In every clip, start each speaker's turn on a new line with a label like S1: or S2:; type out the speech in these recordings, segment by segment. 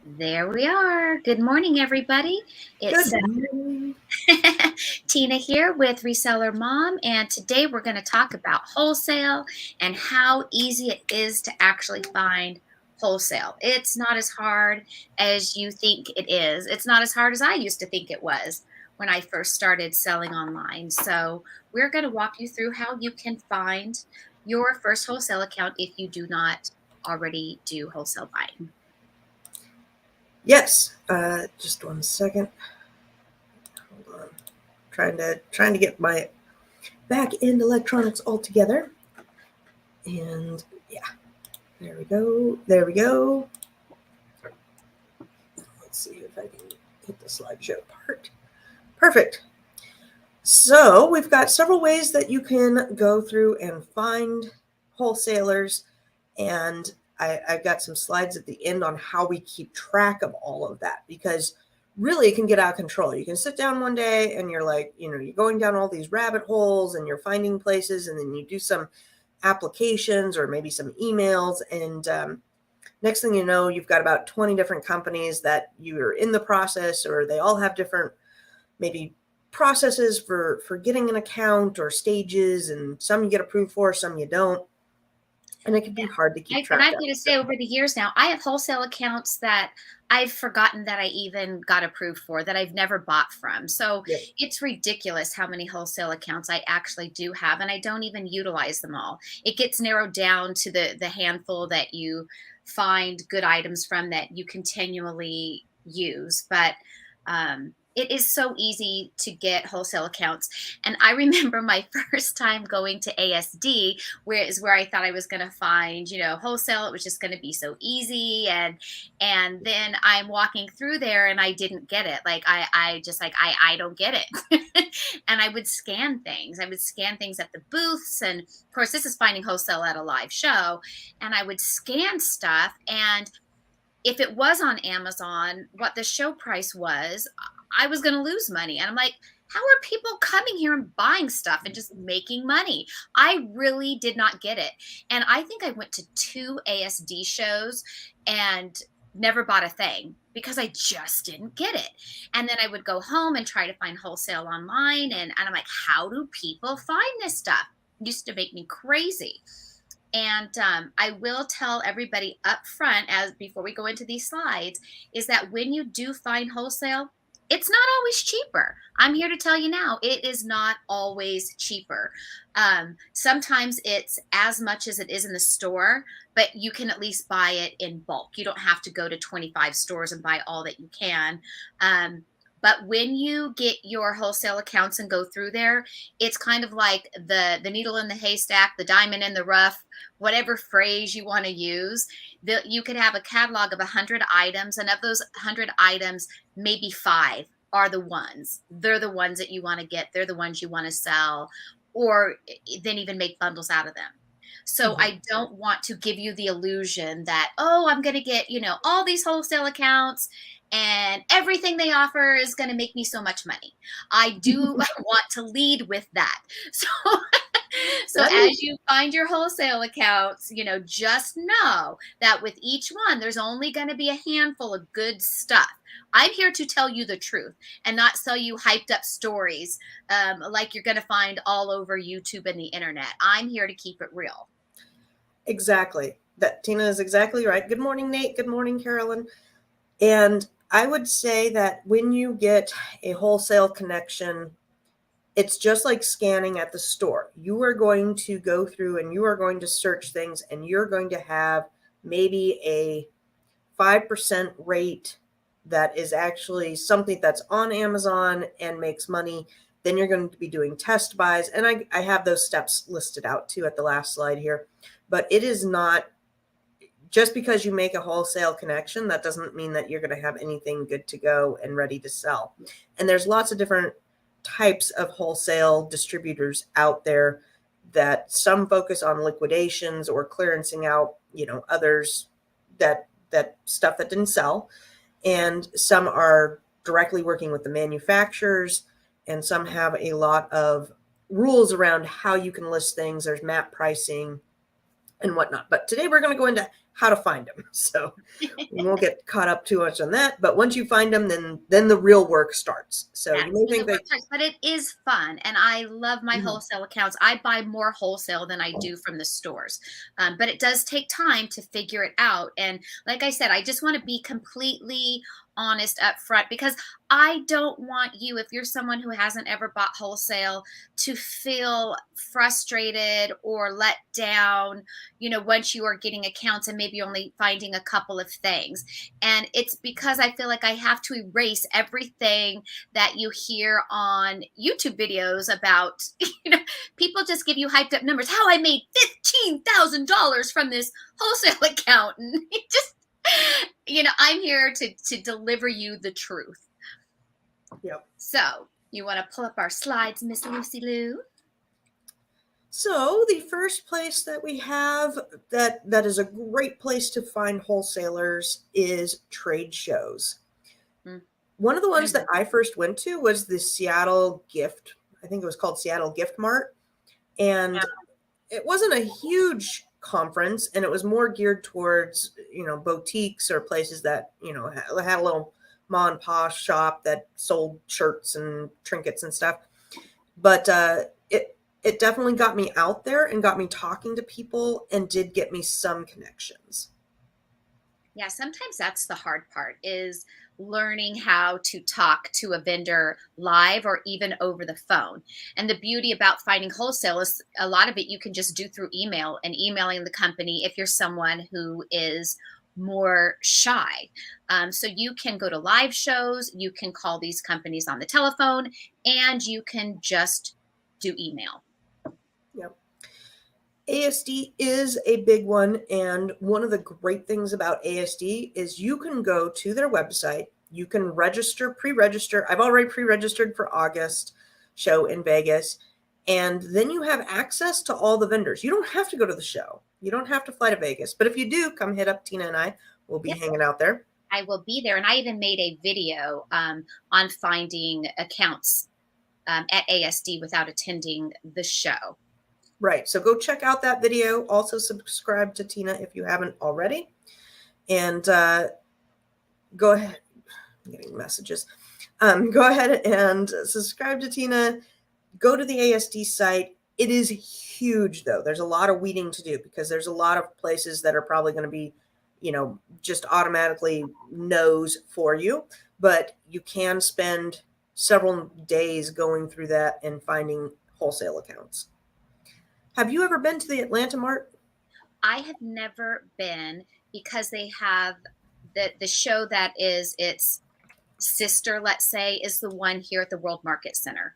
S1: There we are. Good morning, everybody.
S2: Good
S1: It's
S2: morning.
S1: Tina here with Reseller Mom, and today we're going to talk about wholesale and how easy it is to actually find wholesale. It's not as hard as you think it is. It's not as hard as I used to think it was when I first started selling online. So, we're going to walk you through how you can find your first wholesale account if you do not already do wholesale buying.
S2: Yes, just 1 second. Hold on. Trying to get my back end electronics all together. And yeah, there we go. There we go. Let's see if I can hit the slideshow part. Perfect. So we've got several ways that you can go through and find wholesalers, and I've got some slides at the end on how we keep track of all of that, because really it can get out of control. You can sit down one day and you're like, you're going down all these rabbit holes and you're finding places, and then you do some applications or maybe some emails, and next thing you know, you've got about 20 different companies that you're in the process, or they all have different maybe processes for getting an account or stages, and some you get approved for, some you don't, and it can be hard to keep
S1: And
S2: track
S1: I'm
S2: of.
S1: going to say over the years now, I have wholesale accounts that I've forgotten that I even got approved for, that I've never bought from. So
S2: Yep.
S1: it's ridiculous how many wholesale accounts I actually do have, and I don't even utilize them all. It gets narrowed down to the handful that you find good items from that you continually use. But it is so easy to get wholesale accounts. And I remember my first time going to ASD, where I thought I was going to find, wholesale. It was just going to be so easy, and then I'm walking through there and I didn't get it. Like I just like I don't get it. And I would scan things. I would scan things at the booths, and of course this is finding wholesale at a live show, and I would scan stuff, and if it was on Amazon, what the show price was, I was going to lose money. And I'm like, how are people coming here and buying stuff and just making money? I really did not get it. And I think I went to 2 ASD shows and never bought a thing because I just didn't get it. And then I would go home and try to find wholesale online. And I'm like, how do people find this stuff? It used to make me crazy. And I will tell everybody up front, as before we go into these slides, is that when you do find wholesale, it's not always cheaper. I'm here to tell you now, it is not always cheaper. Sometimes it's as much as it is in the store, but you can at least buy it in bulk. You don't have to go to 25 stores and buy all that you can. But when you get your wholesale accounts and go through there, it's kind of like the needle in the haystack, the diamond in the rough, whatever phrase you want to use. You could have a catalog of 100 items, and of those 100 items, maybe 5 are the ones. They're the ones that you want to get. They're the ones you want to sell, or then even make bundles out of them. So I don't want to give you the illusion that, oh, I'm going to get, all these wholesale accounts and everything they offer is going to make me so much money. I do want to lead with that. So so as you find your wholesale accounts, just know that with each one, there's only going to be a handful of good stuff. I'm here to tell you the truth and not sell you hyped up stories like you're going to find all over YouTube and the internet. I'm here to keep it real.
S2: Exactly. That Tina is exactly right. Good morning, Nate. Good morning, Carolyn. And I would say that when you get a wholesale connection, it's just like scanning at the store. You are going to go through and you are going to search things, and you're going to have maybe a 5% rate that is actually something that's on Amazon and makes money. Then you're going to be doing test buys. And I have those steps listed out too at the last slide here. But it is not just because you make a wholesale connection, that doesn't mean that you're going to have anything good to go and ready to sell. And there's lots of different types of wholesale distributors out there, that some focus on liquidations or clearancing out, others that stuff that didn't sell. And some are directly working with the manufacturers, and some have a lot of rules around how you can list things. There's map pricing and whatnot. But today we're going to go into how to find them. So we won't get caught up too much on that. But once you find them, then the real work starts. So you
S1: That's
S2: may
S1: when the
S2: think
S1: work
S2: that,
S1: starts, but it is fun, and I love my
S2: Mhm.
S1: wholesale accounts. I buy more wholesale than I do from the stores, but it does take time to figure it out. And like I said, I just want to be completely honest up front because I don't want you, if you're someone who hasn't ever bought wholesale, to feel frustrated or let down. Once you are getting accounts and maybe only finding a couple of things, and it's because I feel like I have to erase everything that you hear on YouTube videos about, people just give you hyped up numbers. How I made $15,000 from this wholesale account. And it just, I'm here to deliver you the truth.
S2: Yep.
S1: So you want to pull up our slides, Miss Lucy Lou?
S2: So the first place that we have that is a great place to find wholesalers is trade shows.
S1: Mm.
S2: One of the ones that I first went to was the Seattle Gift. I think it was called Seattle Gift Mart. And it wasn't a huge conference, and it was more geared towards, boutiques or places that, had a little ma and pa shop that sold shirts and trinkets and stuff. But it definitely got me out there and got me talking to people and did get me some connections.
S1: Yeah, sometimes that's the hard part is learning how to talk to a vendor live or even over the phone. And the beauty about finding wholesale is a lot of it you can just do through email and emailing the company if you're someone who is more shy. So you can go to live shows, you can call these companies on the telephone, and you can just do email.
S2: Yep. ASD is a big one, and one of the great things about ASD is you can go to their website, you can pre-register. I've already pre-registered for August show in Vegas, and then you have access to all the vendors. You don't have to go to the show. You don't have to fly to Vegas, but if you do, come hit up Tina and I. We'll be
S1: Yep.
S2: hanging out there.
S1: I will be there. And I even made a video on finding accounts at ASD without attending the show.
S2: Right. So go check out that video. Also subscribe to Tina if you haven't already. And go ahead. I'm getting messages. Go ahead and subscribe to Tina. Go to the ASD site. It is huge, though. There's a lot of weeding to do because there's a lot of places that are probably going to be, just automatically no's for you. But you can spend several days going through that and finding wholesale accounts. Have you ever been to the Atlanta Mart?
S1: I have never been because they have the show that is its sister, let's say, is the one here at the World Market Center.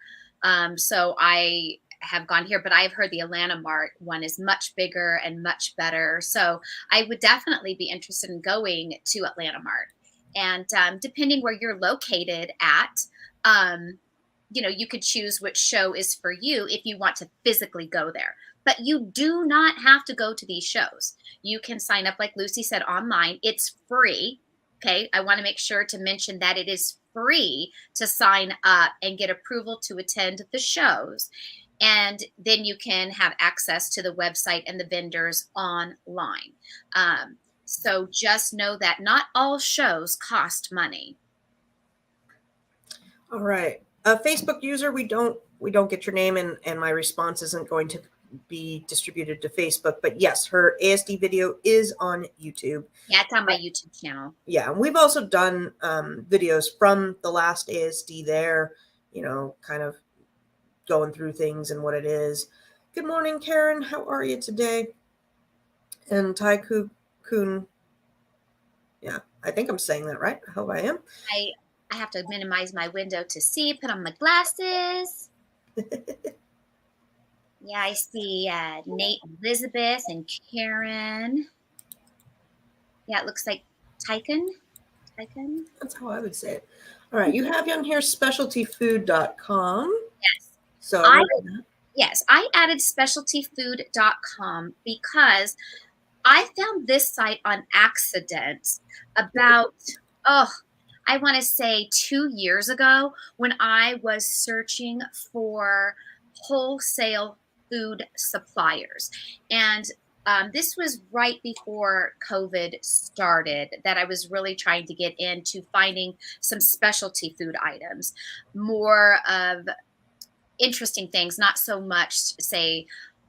S1: So I have gone here, but I've heard the Atlanta Mart one is much bigger and much better. So I would definitely be interested in going to Atlanta Mart. And depending where you're located at, you could choose which show is for you if you want to physically go there. But you do not have to go to these shows. You can sign up, like Lucy said, online. It's free. Okay. I want to make sure to mention that it is free to sign up and get approval to attend the shows. And then you can have access to the website and the vendors online. So just know that not all shows cost money.
S2: All right. A Facebook user, we don't get your name, and my response isn't going to be distributed to Facebook. But yes, her ASD video is on YouTube.
S1: Yeah, it's on my YouTube channel.
S2: Yeah, and we've also done videos from the last ASD there, kind of going through things and what it is. Good morning, Karen. How are you today? And Tai Kun. Yeah, I think I'm saying that right. I hope I am.
S1: I have to minimize my window to see, put on my glasses. Yeah, I see Nate, Elizabeth, and Karen. Yeah, it looks like Tyken.
S2: That's how I would say it. All right, you have on here specialtyfood.com.
S1: Yes.
S2: So
S1: I added specialtyfood.com because I found this site on accident about, I want to say 2 years ago when I was searching for wholesale food suppliers. And This was right before COVID started that I was really trying to get into finding some specialty food items, more of interesting things, not so much, say,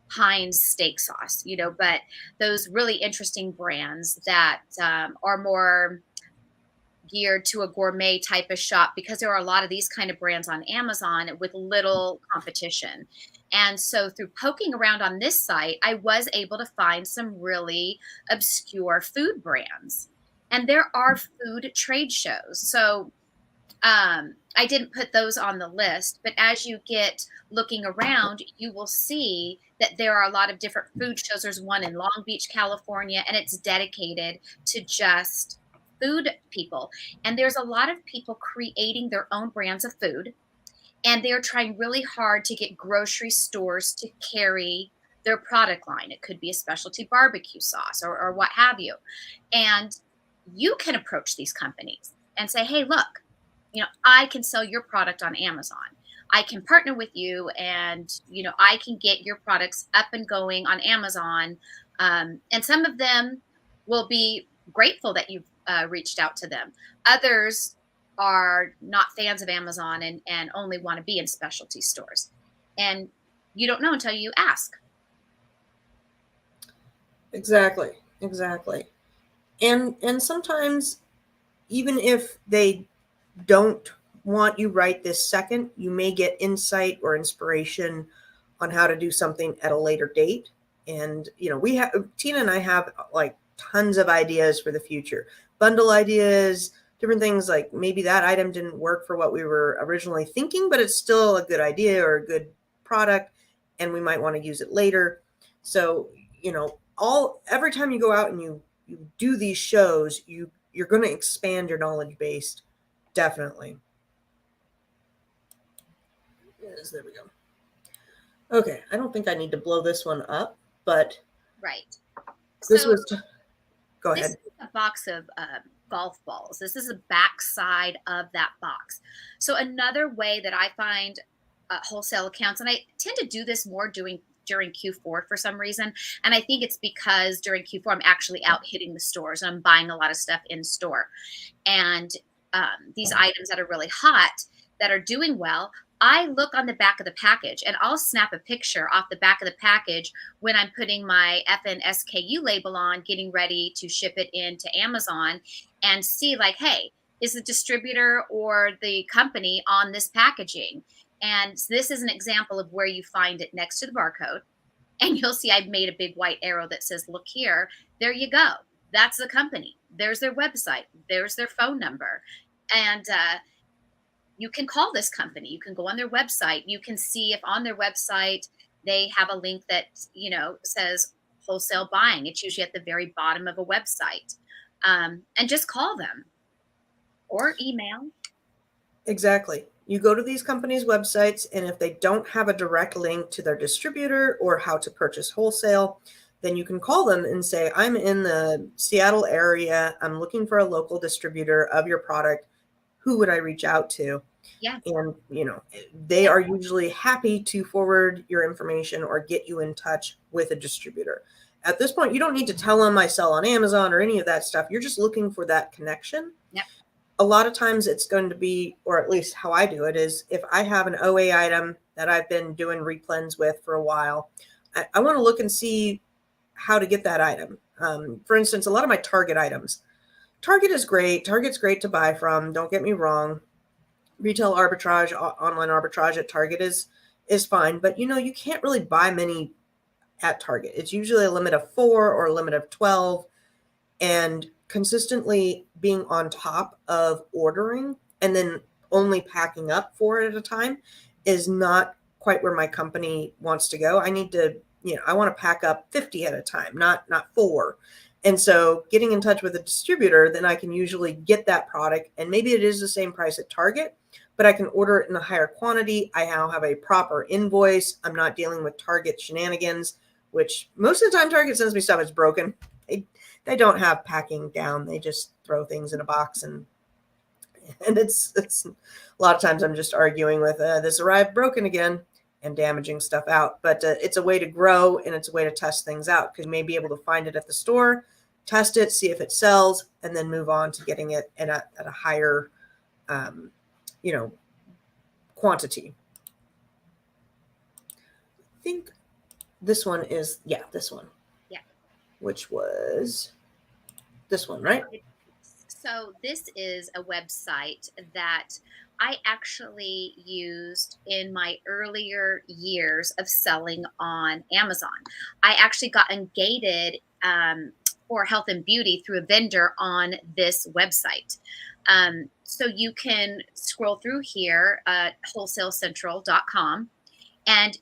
S1: Heinz steak sauce, but those really interesting brands that are more geared to a gourmet type of shop because there are a lot of these kind of brands on Amazon with little competition. And so through poking around on this site, I was able to find some really obscure food brands. And there are food trade shows. So I didn't put those on the list, but as you get looking around, you will see that there are a lot of different food shows. There's one in Long Beach, California, and it's dedicated to just food people. And there's a lot of people creating their own brands of food, and they're trying really hard to get grocery stores to carry their product line. It could be a specialty barbecue sauce or what have you. And you can approach these companies and say, hey, look, I can sell your product on Amazon. I can partner with you, and I can get your products up and going on Amazon. And some of them will be grateful that you've reached out to them. Others are not fans of Amazon and only want to be in specialty stores. And you don't know until you ask.
S2: Exactly. And sometimes, even if they don't want you right this second, you may get insight or inspiration on how to do something at a later date. And Tina and I have like tons of ideas for the future, bundle ideas, different things. Like maybe that item didn't work for what we were originally thinking, but it's still a good idea or a good product, and we might want to use it later. So every time you go out and you do these shows, you're going to expand your knowledge base. Definitely. Yes, there we go. Okay, I don't think I need to blow this one up, but
S1: right.
S2: This was. Go ahead.
S1: This is a box of golf balls. This is the back side of that box. So another way that I find wholesale accounts, and I tend to do this more during Q4 for some reason. And I think it's because during Q4, I'm actually out hitting the stores and I'm buying a lot of stuff in store. And these items that are really hot, that are doing well, I look on the back of the package and I'll snap a picture off the back of the package when I'm putting my FNSKU label on, getting ready to ship it into Amazon, and see like, hey, is the distributor or the company on this packaging? And this is an example of where you find it next to the barcode. And you'll see I've made a big white arrow that says, look here. There you go. That's the company. There's their website. There's their phone number. And you can call this company. You can go on their website. You can see if on their website they have a link that, says wholesale buying. It's usually at the very bottom of a website. And just call them or email.
S2: Exactly. You go to these companies' websites, and if they don't have a direct link to their distributor or how to purchase wholesale, then you can call them and say, I'm in the Seattle area. I'm looking for a local distributor of your product. Who would I reach out to?
S1: Yeah.
S2: And, they are usually happy to forward your information or get you in touch with a distributor. At this point, you don't need to tell them I sell on Amazon or any of that stuff. You're just looking for that connection.
S1: Yep.
S2: A lot of times it's going to be, or at least how I do it is, if I have an OA item that I've been doing replens with for a while, I want to look and see how to get that item. For instance, a lot of my Target items. Target is great. Target's great to buy from. Don't get me wrong. Retail arbitrage, online arbitrage at Target is fine, but you can't really buy many at Target. It's usually a limit of 4 or a limit of 12, and consistently being on top of ordering and then only packing up 4 at a time is not quite where my company wants to go. I need to, I want to pack up 50 at a time, not 4. And so getting in touch with a distributor, then I can usually get that product, and maybe it is the same price at Target, but I can order it in a higher quantity. I now have a proper invoice. I'm not dealing with Target shenanigans, which most of the time Target sends me stuff that's broken. They don't have packing down. They just throw things in a box, and it's a lot of times I'm just arguing with this arrived broken again. and damaging stuff out. But it's a way to grow, and it's a way to test things out, because you may be able to find it at the store, test it, see if it sells, and then move on to getting it at a higher, you know, quantity. I think this one is, yeah, this one.
S1: Yeah.
S2: Which was this one, right?
S1: So this is a website that I actually used in my earlier years of selling on Amazon. I actually got ungated for health and beauty through a vendor on this website. So you can scroll through here at wholesalecentral.com, and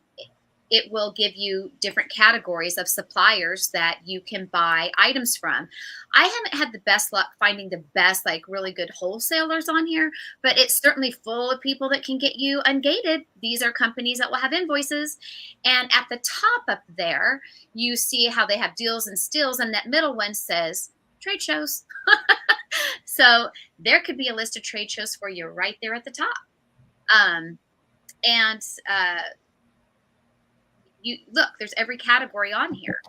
S1: it will give you different categories of suppliers that you can buy items from. I haven't had the best luck finding the best, like really good wholesalers on here, but it's certainly full of people that can get you ungated. These are companies that will have invoices. And at the top up there, you see how they have deals and steals, and that middle one says trade shows. So there could be a list of trade shows for you right there at the top. You look, there's every category on here.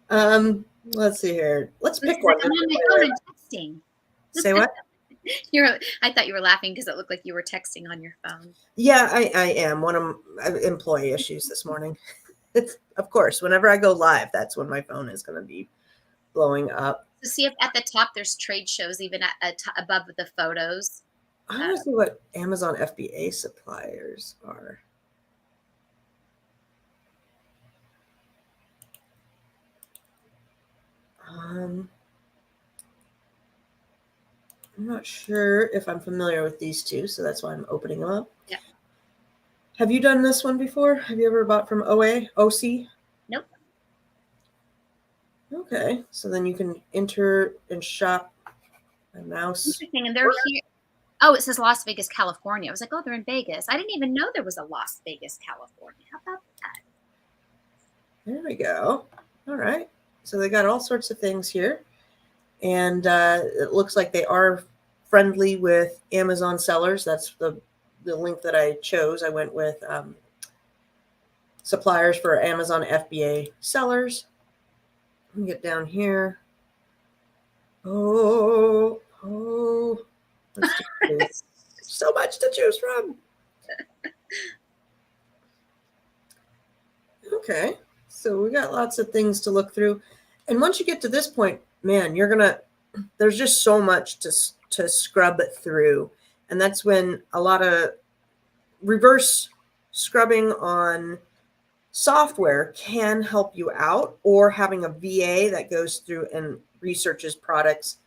S2: Let's see here. Let's pick
S1: one.
S2: one.
S1: I'm on my phone and texting.
S2: Say what?
S1: I thought you were laughing because it looked like you were texting on your phone.
S2: Yeah, I am. One of employee issues this morning. It's, of course, whenever I go live, that's when my phone is going to be blowing up.
S1: So see if at the top there's trade shows, even above the photos.
S2: I want to see what Amazon FBA suppliers are. I'm not sure if I'm familiar with these two, so that's why I'm opening them up.
S1: Yeah.
S2: Have you done this one before? Have you ever bought from OC?
S1: Nope.
S2: Okay, so then you can enter and shop a mouse.
S1: Interesting, and they're here. Oh, it says Las Vegas, California. I was like, oh, they're in Vegas. I didn't even know there was a Las Vegas, California. How about that?
S2: There we go. All right. So they got all sorts of things here. And it looks like they are friendly with Amazon sellers. That's the link that I chose. I went with suppliers for Amazon FBA sellers. Let me get down here. Oh. So much to choose from. Okay, so we got lots of things to look through. And once you get to this point, man, there's just so much to scrub through. And that's when a lot of reverse scrubbing on software can help you out, or having a VA that goes through and researches products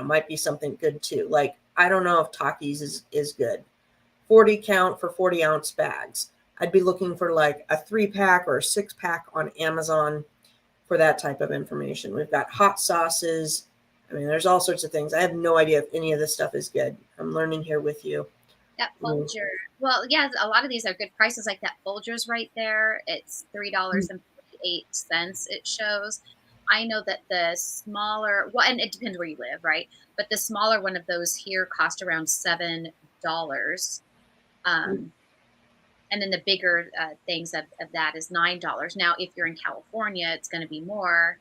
S2: might be something good too. Like, I don't know if Takis is good. 40 count for 40 ounce bags. I'd be looking for like a 3-pack or a 6-pack on Amazon for that type of information. We've got hot sauces. I mean, there's all sorts of things. I have no idea if any of this stuff is good. I'm learning here with you.
S1: That Folger. Well, yeah, a lot of these are good prices. Like that Folger's right there. It's $3.48. It shows. I know that the smaller, well, and it depends where you live, right? But the smaller one of those here cost around $7. And then the bigger things of that is $9. Now, if you're in California, it's going to be more.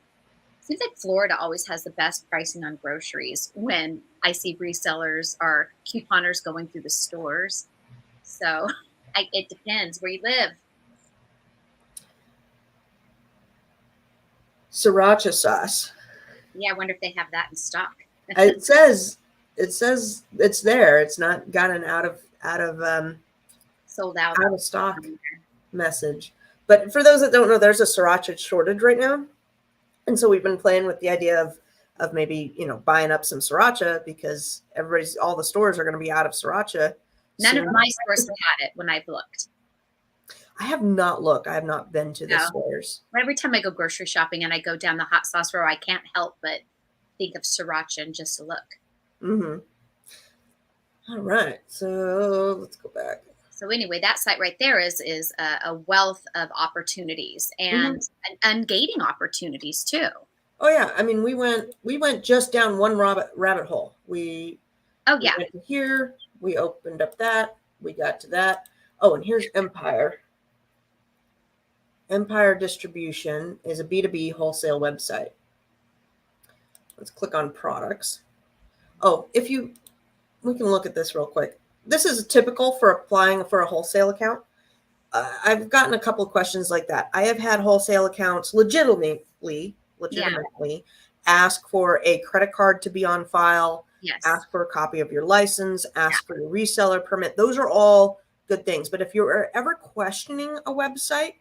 S1: Seems like Florida always has the best pricing on groceries when I see resellers or couponers going through the stores. So it depends where you live.
S2: Sriracha sauce.
S1: Yeah, I wonder if they have that in stock.
S2: It says it's there. It's not gotten out of
S1: sold out
S2: of stock message. But for those that don't know, there's a sriracha shortage right now. And so we've been playing with the idea of maybe, buying up some sriracha, because all the stores are going to be out of sriracha.
S1: None of my stores have had it when I've looked.
S2: I have not looked. I have not been to the stores.
S1: Every time I go grocery shopping and I go down the hot sauce row, I can't help but think of sriracha and just look.
S2: Mm-hmm. All right. So let's go back.
S1: So anyway, that site right there is a wealth of opportunities and ungating opportunities too.
S2: Oh yeah. I mean, we went just down one rabbit hole. We went to here, We opened up that. We got to that. Oh, and here's Empire. Empire Distribution is a B2B wholesale website. Let's click on products. Oh, we can look at this real quick. This is typical for applying for a wholesale account. I've gotten a couple of questions like that. I have had wholesale accounts legitimately
S1: Yeah.
S2: ask for a credit card to be on file,
S1: Yes.
S2: ask for a copy of your license, ask for your reseller permit. Those are all good things. But if you're ever questioning a website,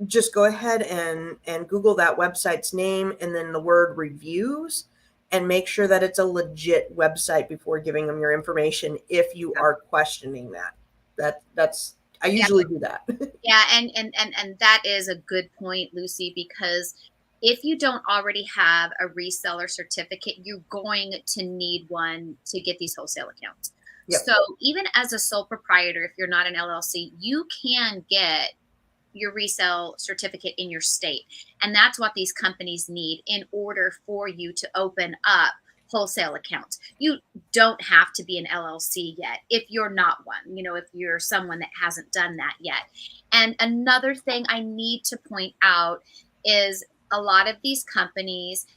S2: just go ahead and Google that website's name and then the word reviews and make sure that it's a legit website before giving them your information if you are questioning that. That's I usually do that.
S1: Yeah, and that is a good point, Lucy, because if you don't already have a reseller certificate, you're going to need one to get these wholesale accounts.
S2: Yep.
S1: So even as a sole proprietor, if you're not an LLC, you can get your resale certificate in your state. And that's what these companies need in order for you to open up wholesale accounts. You don't have to be an LLC yet if you're not one, if you're someone that hasn't done that yet. And another thing I need to point out is a lot of these companies,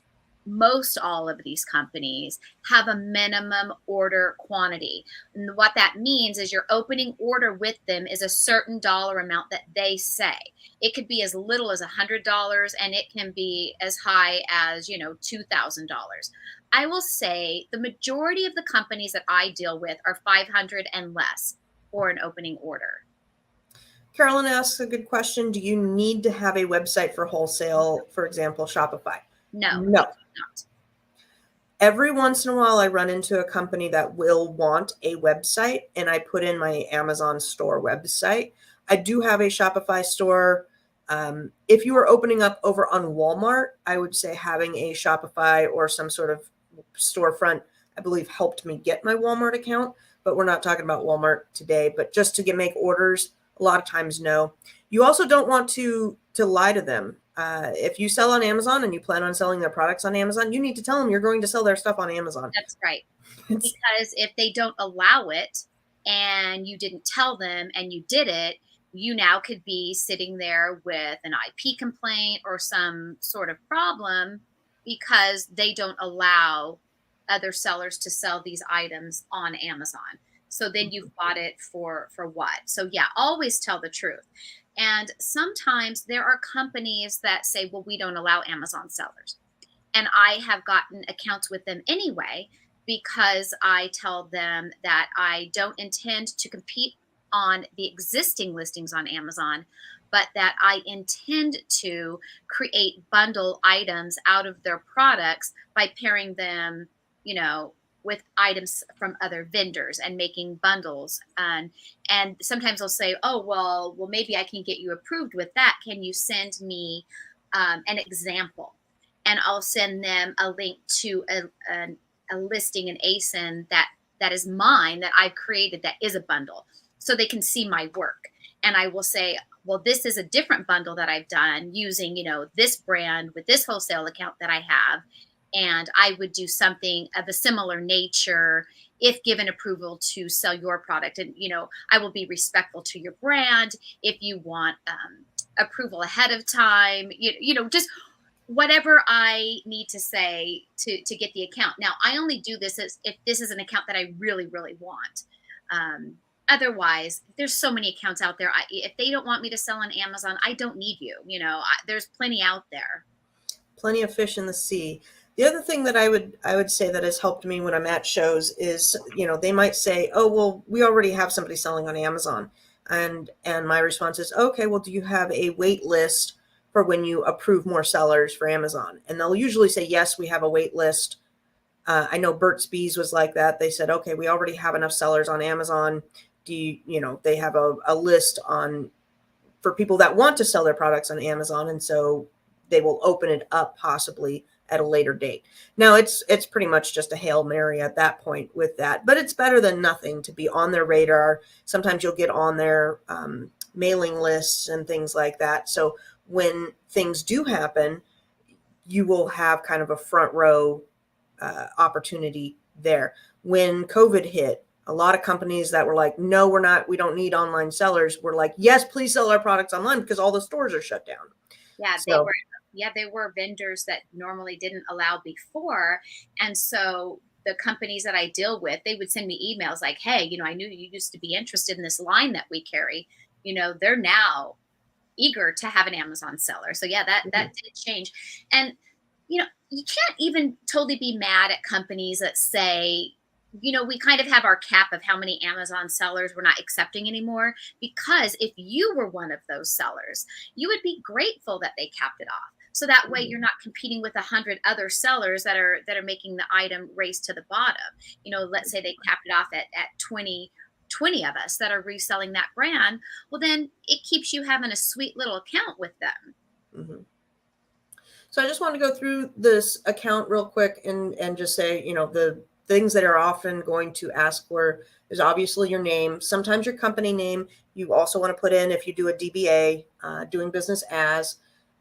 S1: most all of these companies have a minimum order quantity. And what that means is your opening order with them is a certain dollar amount that they say. It could be as little as $100 and it can be as high as, $2,000. I will say the majority of the companies that I deal with are 500 and less for an opening order.
S2: Carolyn asks a good question. Do you need to have a website for wholesale, for example, Shopify?
S1: No.
S2: Not. Every once in a while, I run into a company that will want a website, and I put in my Amazon store website. I do have a Shopify store. If you are opening up over on Walmart, I would say having a Shopify or some sort of storefront, I believe, helped me get my Walmart account. But we're not talking about Walmart today. But just to make orders, a lot of times, no. You also don't want to lie to them. If you sell on Amazon and you plan on selling their products on Amazon, you need to tell them you're going to sell their stuff on Amazon.
S1: That's right. Because if they don't allow it and you didn't tell them and you did it, you now could be sitting there with an IP complaint or some sort of problem because they don't allow other sellers to sell these items on Amazon. So then you've bought it for what? So yeah, always tell the truth. And sometimes there are companies that say, well, we don't allow Amazon sellers. And I have gotten accounts with them anyway, because I tell them that I don't intend to compete on the existing listings on Amazon, but that I intend to create bundle items out of their products by pairing them, with items from other vendors and making bundles. And sometimes they'll say, oh, well, maybe I can get you approved with that. Can you send me an example? And I'll send them a link to a listing in ASIN that is mine, that I've created, that is a bundle, so they can see my work. And I will say, well, this is a different bundle that I've done using, this brand with this wholesale account that I have. And I would do something of a similar nature if given approval to sell your product. And, I will be respectful to your brand. If you want approval ahead of time, just whatever I need to say to get the account. Now, I only do this if this is an account that I really, really want. Otherwise, there's so many accounts out there. If they don't want me to sell on Amazon, I don't need you. There's plenty out there.
S2: Plenty of fish in the sea. The other thing that I would say that has helped me when I'm at shows is, they might say, oh, well, we already have somebody selling on Amazon. And my response is, okay, well, do you have a wait list for when you approve more sellers for Amazon? And they'll usually say, yes, we have a wait list. I know Burt's Bees was like that. They said, okay, we already have enough sellers on Amazon. Do you, they have a list for people that want to sell their products on Amazon. And so they will open it up possibly at a later date. Now it's pretty much just a Hail Mary at that point with that, but it's better than nothing to be on their radar. Sometimes you'll get on their mailing lists and things like that. So when things do happen, you will have kind of a front row opportunity there. When COVID hit, A lot of companies that were like, no, we don't need online sellers. We're like, yes, please sell our products online because all the stores are shut down.
S1: Yeah,
S2: So
S1: they were vendors that normally didn't allow before. And so the companies that I deal with, they would send me emails like, hey, I knew you used to be interested in this line that we carry. They're now eager to have an Amazon seller. So yeah, that did change. And you can't even totally be mad at companies that say, we kind of have our cap of how many Amazon sellers we're not accepting anymore. Because if you were one of those sellers, you would be grateful that they capped it off. So that way you're not competing with 100 other sellers that are making the item race to the bottom. Let's say they capped it off at 20 of us that are reselling that brand. Well, then it keeps you having a sweet little account with them.
S2: Mm-hmm. So I just want to go through this account real quick and just say, the things that are often going to ask for is obviously your name, sometimes your company name. You also want to put in, if you do a DBA, doing business as,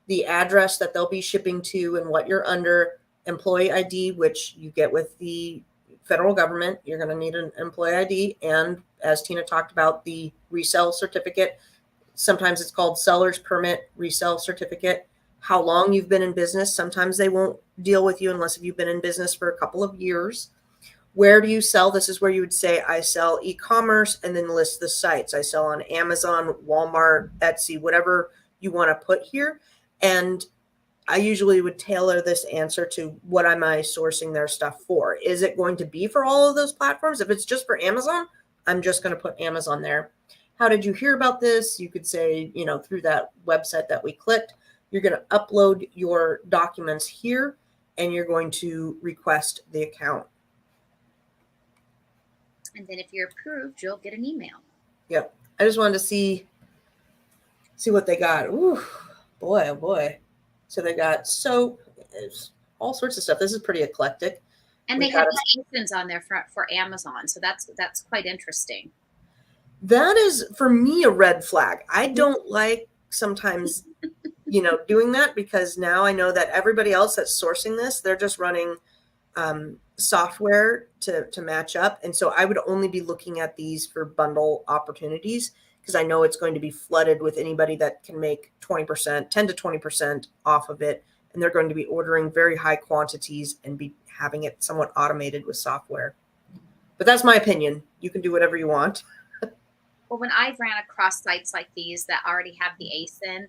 S2: the address that they'll be shipping to and what you're under, employee ID, which you get with the federal government. You're going to need an employee ID. And as Tina talked about, the resale certificate. Sometimes it's called seller's permit, resale certificate. How long you've been in business. Sometimes they won't deal with you unless if you've been in business for a couple of years. Where do you sell? This is where you would say, I sell e-commerce, and then list the sites. I sell on Amazon, Walmart, Etsy, whatever you want to put here. And I usually would tailor this answer to what am I sourcing their stuff for? Is it going to be for all of those platforms? If it's just for Amazon, I'm just going to put Amazon there. How did you hear about this? You could say, through that website that we clicked. You're going to upload your documents here, and you're going to request the account.
S1: And then if you're approved, you'll get an email.
S2: Yep. I just wanted to see what they got. Ooh, boy, oh boy. So they got soap, all sorts of stuff. This is pretty eclectic.
S1: And they have the ASINs on there for Amazon. So that's quite interesting.
S2: That is, for me, a red flag. I don't like sometimes, doing that, because now I know that everybody else that's sourcing this, they're just running software to match up. And so I would only be looking at these for bundle opportunities, because I know it's going to be flooded with anybody that can make 20%, 10 to 20% off of it. And they're going to be ordering very high quantities and be having it somewhat automated with software. But that's my opinion. You can do whatever you want.
S1: Well, when I've ran across sites like these that already have the ASIN,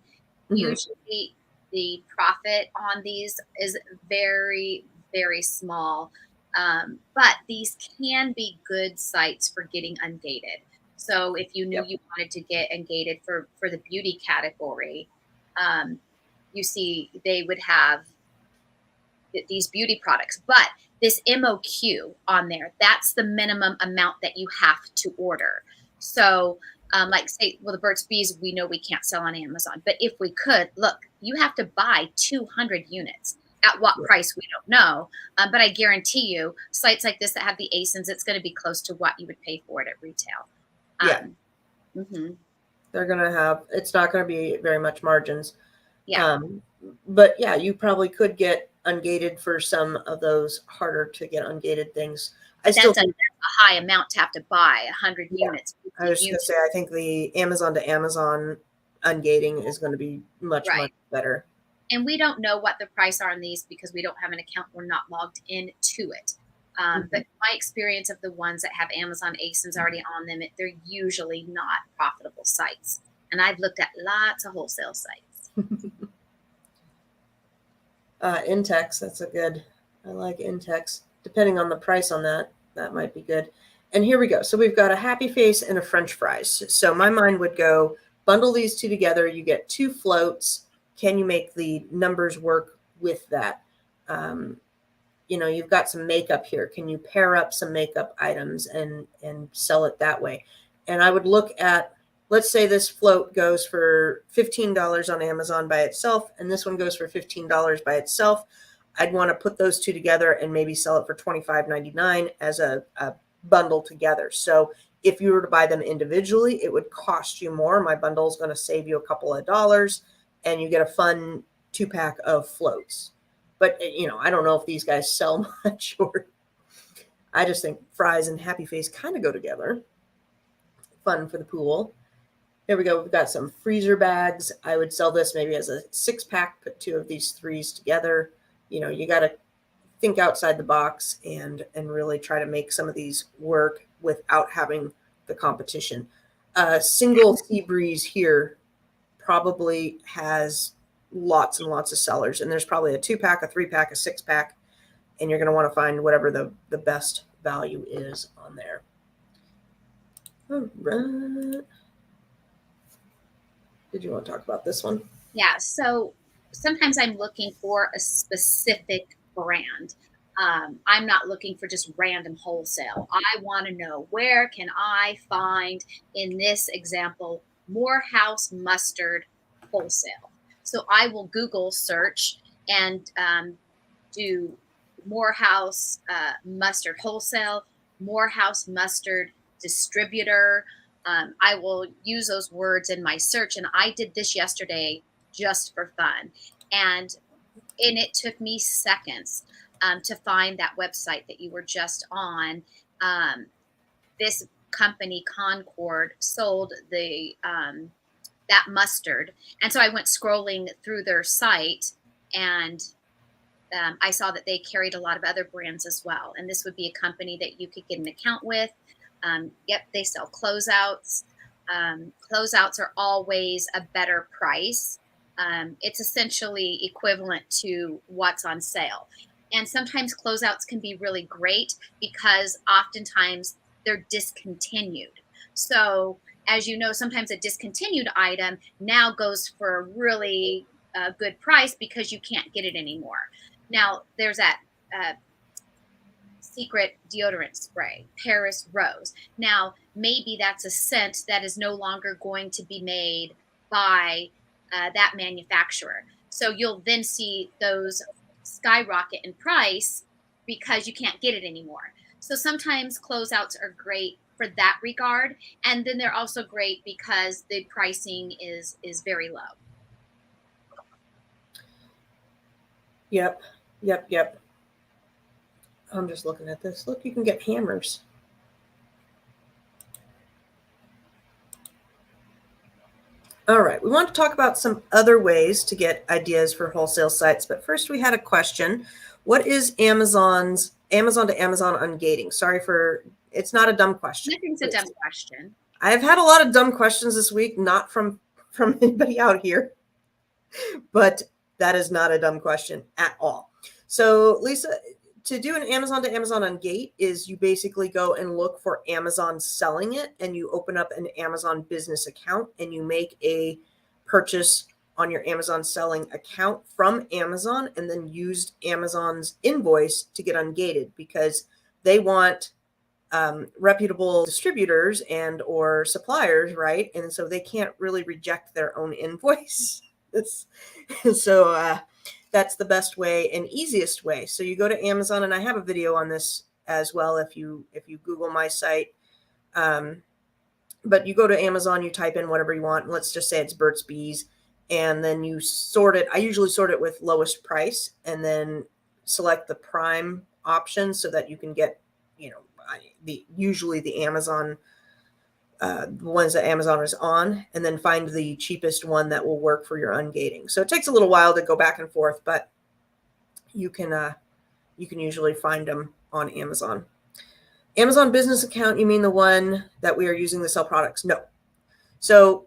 S1: usually the profit on these is very, very small. But these can be good sites for getting ungated. So if you knew you wanted to get ungated for the beauty category, you see they would have these beauty products. But this MOQ on there, that's the minimum amount that you have to order. So like say, well, the Burt's Bees, we know we can't sell on Amazon. But if we could, look, you have to buy 200 units. At what price, we don't know. But I guarantee you, sites like this that have the ASINs, it's going to be close to what you would pay for it at retail.
S2: They're going to have, it's not going to be very much margins.
S1: Yeah.
S2: But yeah, you probably could get ungated for some of those harder to get ungated things.
S1: That's a high amount to have to buy 100 units.
S2: I was going to say, I think the Amazon to Amazon ungating is going to be much better.
S1: And we don't know what the price are on these because we don't have an account. We're not logged into it. But my experience of the ones that have Amazon ASINs already on them, they're usually not profitable sites. And I've looked at lots of wholesale sites.
S2: Intex, that's a good, I like Intex. Depending on the price on that might be good. And here we go. So we've got a happy face and a French fries. So my mind would go, bundle these two together. You get 2 floats. Can you make the numbers work with that? You've got some makeup here. Can you pair up some makeup items and sell it that way? And I would look at, let's say this float goes for $15 on Amazon by itself, and this one goes for $15 by itself. I'd want to put those two together and maybe sell it for $25.99 as a bundle together. So if you were to buy them individually, it would cost you more. My bundle is going to save you a couple of dollars, and you get a fun 2-pack of floats. But, I don't know if these guys sell much or I just think fries and happy face kind of go together. Fun for the pool. Here we go. We've got some freezer bags. I would sell this maybe as a 6-pack, put 2 of these 3s together. You got to think outside the box and really try to make some of these work without having the competition. Single Sea Breeze here probably has lots and lots of sellers, and there's probably a 2-pack, a 3-pack, a 6-pack, and you're going to want to find whatever the best value is on there. All right. Did you want to talk about this one?
S1: Yeah. So sometimes I'm looking for a specific brand. I'm not looking for just random wholesale. I want to know, where can I find, in this example, Morehouse mustard wholesale. So I will Google search and do Morehouse mustard wholesale, Morehouse mustard distributor. I will use those words in my search. And I did this yesterday just for fun. And it took me seconds to find that website that you were just on. This company, Concord, sold that mustard. And so I went scrolling through their site, and I saw that they carried a lot of other brands as well. And this would be a company that you could get an account with. Yep, they sell closeouts. Closeouts are always a better price. It's essentially equivalent to what's on sale. And sometimes closeouts can be really great because oftentimes they're discontinued. So, as you know, sometimes a discontinued item now goes for a really good price because you can't get it anymore. Now, there's that secret deodorant spray, Paris Rose. Now, maybe that's a scent that is no longer going to be made by that manufacturer. So you'll then see those skyrocket in price because you can't get it anymore. So sometimes closeouts are great for that regard, and then they're also great because the pricing is very low.
S2: Yep. I'm just looking at this. Look, you can get hammers. All right, we want to talk about some other ways to get ideas for wholesale sites, but first we had a question. What is Amazon to Amazon ungating? Sorry for, it's not a dumb question.
S1: Nothing's a dumb question.
S2: I've had a lot of dumb questions this week, not from anybody out here, but that is not a dumb question at all. So Lisa, to do an Amazon to Amazon ungate is you basically go and look for Amazon selling it, and you open up an Amazon business account and you make a purchase on your Amazon selling account from Amazon, and then used Amazon's invoice to get ungated because they want reputable distributors and or suppliers, right? And so they can't really reject their own invoice. So that's the best way and easiest way. So you go to Amazon, and I have a video on this as well if you Google my site. But you go to Amazon, you type in whatever you want. Let's just say it's Burt's Bees, and then you sort it. I usually sort it with lowest price, and then select the Prime option so that you can get, usually the Amazon, the ones that Amazon is on, and then find the cheapest one that will work for your ungating. So it takes a little while to go back and forth, but you can usually find them on Amazon. Amazon business account, you mean the one that we are using to sell products? No. So